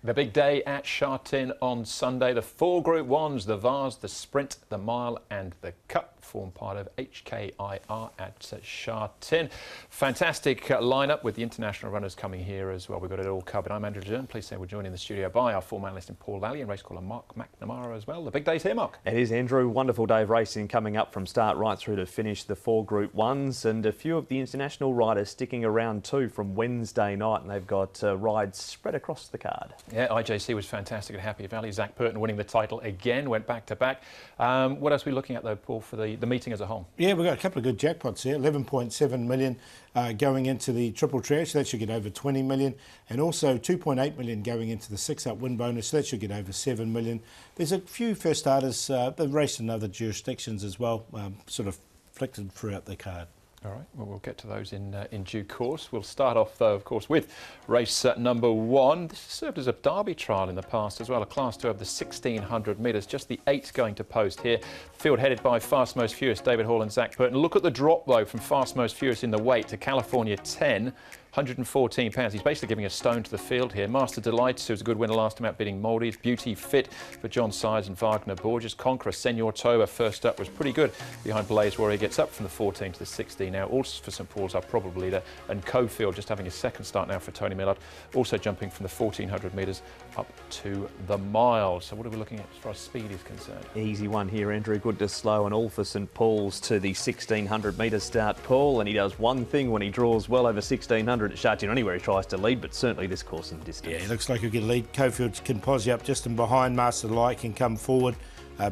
The big day at Sha Tin on Sunday. The 4 Group 1s, the Vase, the Sprint, the Mile and the Cup form part of HKIR at Sha Tin. Fantastic lineup with the international runners coming here as well. We've got it all covered. I'm Andrew Dern. Please say we're joined in the studio by our form analyst in Paul Valley and race caller Mark McNamara as well. The big day's here, Mark. It is, Andrew. Wonderful day of racing coming up from start right through to finish, the 4 Group 1s, and a few of the international riders sticking around too from Wednesday night, and they've got rides spread across the card. Yeah, IJC was fantastic at Happy Valley. Zach Purton winning the title again, went back to back. What else are we looking at though, Paul, for the meeting as a whole? Yeah, we've got a couple of good jackpots here. 11.7 million going into the triple triage, so that should get over 20 million, and also 2.8 million going into the 6-up win bonus, so that should get over 7 million. There's a few first starters that raced in other jurisdictions as well, sort of flicked throughout the card. All right, well, we'll get to those in due course. We'll start off, though, of course, with race number 1. This has served as a derby trial in the past as well, a Class 2 of the 1,600 metres, just the 8 going to post here. Field headed by Fast Most Furious, David Hall and Zach Purton. Look at the drop, though, from Fast Most Furious in the weight to California 10. 114 pounds. He's basically giving a stone to the field here. Master Delights, who was a good winner last time out, beating Maldives. Beauty Fit for John Sires and Wagner Borges. Conqueror Senor Toba first up was pretty good behind Blaze Warrior. Gets up from the 14 to the 16 now. Also for St Paul's, our probable leader. And Cofield just having a second start now for Tony Millard. Also jumping from the 1,400 metres up to the mile. So what are we looking at as far as speed is concerned? Easy one here, Andrew. Good to slow, and all for St Paul's to the 1,600 metre start, Paul. And he does one thing when he draws well over 1,600 at Sha Tin, anywhere he tries to lead, but certainly this course and distance. Yeah, it looks like he'll get a lead. Cofield can pose you up just in behind. Master Light can come forward.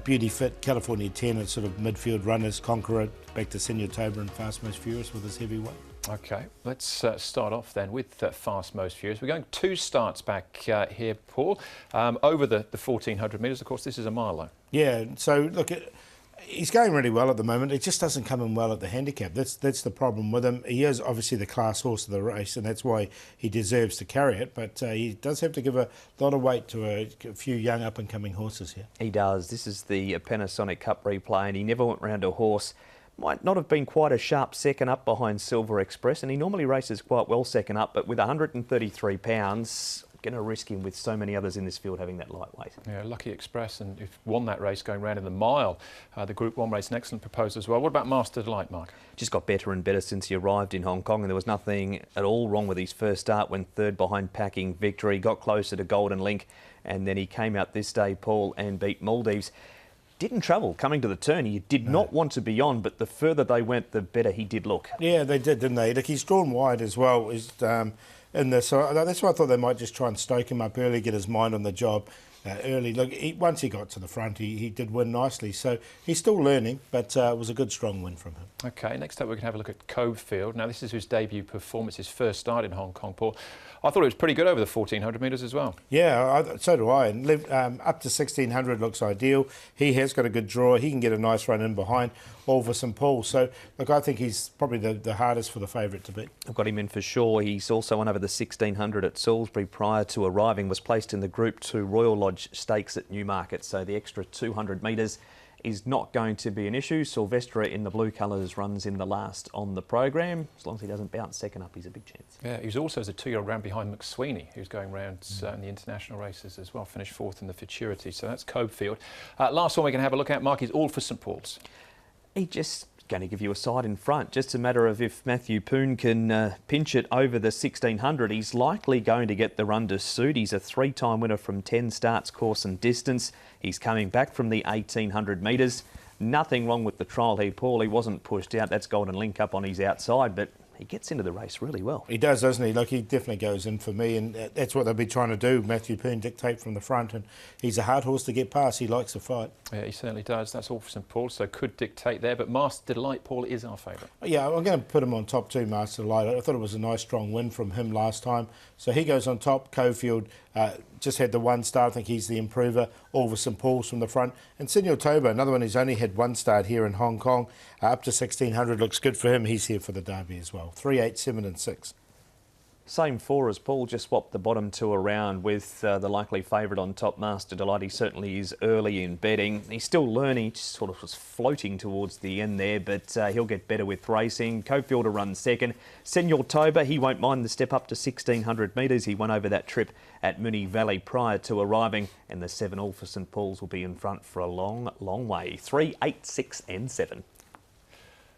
Beauty Fit, California 10 and sort of midfield runners. Conqueror back to Senor Toba and Fast Most Furious with his heavyweight. Okay, let's start off then with Fast Most Furious. We're going 2 starts back here, Paul. Over the 1,400 metres, of course, this is a mile though. Yeah, so look, he's going really well at the moment. It just doesn't come in well at the handicap. That's the problem with him. He is obviously the class horse of the race, and that's why he deserves to carry it. But he does have to give a lot of weight to a few young up-and-coming horses here. He does. This is the Panasonic Cup replay, and he never went round a horse. Might not have been quite a sharp second up behind Silver Express, and he normally races quite well second up, but with 133 pounds, going to risk him with so many others in this field having that lightweight. Yeah, Lucky Express, and if won that race going round in the mile. The Group 1 race, an excellent proposal as well. What about Master Delight, Mark? Just got better and better since he arrived in Hong Kong, and there was nothing at all wrong with his first start. Went third behind Packing Victory, got closer to Golden Link, and then he came out this day, Paul, and beat Maldives. Didn't travel coming to the turn. He did not want to be on, but the further they went, the better he did look. Yeah, they did, didn't they? Look, he's drawn wide as well. In this, so that's why I thought they might just try and stoke him up early, get his mind on the job early. Look, once he got to the front, he did win nicely. So he's still learning, but it was a good, strong win from him. Okay, next up we can have a look at Cofield. Now this is his debut performance, his first start in Hong Kong, Paul. I thought it was pretty good over the 1,400 metres as well. Yeah, so do I. And up to 1,600 looks ideal. He has got a good draw. He can get a nice run in behind, all for St Paul. So, look, I think he's probably the hardest for the favourite to beat. I've got him in for sure. He's also won over the 1,600 at Salisbury prior to arriving. Was placed in the Group 2 Royal Lodge Stakes at Newmarket. So the extra 200 metres is not going to be an issue. Sylvester in the blue colours runs in the last on the program. As long as he doesn't bounce second up, he's a big chance. Yeah, he was also as a 2-year-old round behind McSweeney, who's going round in the international races as well. Finished 4th in the Futurity, so that's Cofield. Last one we can have a look at, Mark, is all for St Paul's. He just going to give you a side in front. Just a matter of if Matthew Poon can pinch it over the 1,600. He's likely going to get the run to suit. He's a 3-time winner from 10 starts, course and distance. He's coming back from the 1,800 metres. Nothing wrong with the trial here, Paul. He wasn't pushed out. That's Golden Link up on his outside, but he gets into the race really well. He does, doesn't he? Look, he definitely goes in for me, and that's what they'll be trying to do. Matthew Poon dictate from the front, and he's a hard horse to get past. He likes to fight. Yeah, he certainly does. That's all for St Paul, so could dictate there. But Master Delight, Paul, is our favourite. Yeah, I'm going to put him on top too, Master Delight. I thought it was a nice, strong win from him last time. So he goes on top. Cofield just had the 1 start. I think he's the improver. All for St Paul's from the front. And Senor Toba, another one who's only had 1 start here in Hong Kong. Up to 1,600 looks good for him. He's here for the derby as well. 3, 8, 7 and 6. Same four as Paul, just swapped the bottom two around with the likely favourite on top, Master Delight. He certainly is early in betting. He's still learning, just sort of was floating towards the end there, but he'll get better with racing. Cofield to run second. Senor Toba, he won't mind the step up to 1,600 metres. He won over that trip at Moonee Valley prior to arriving, and the 7 all for St Paul's will be in front for a long, long way. 3, 8, 6 and 7.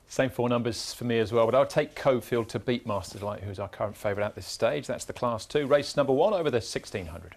Same four numbers for me as well, but I'll take Cofield to beat Master Delight, who's our current favourite at this stage. That's the Class 2, race number 1 over the 1,600.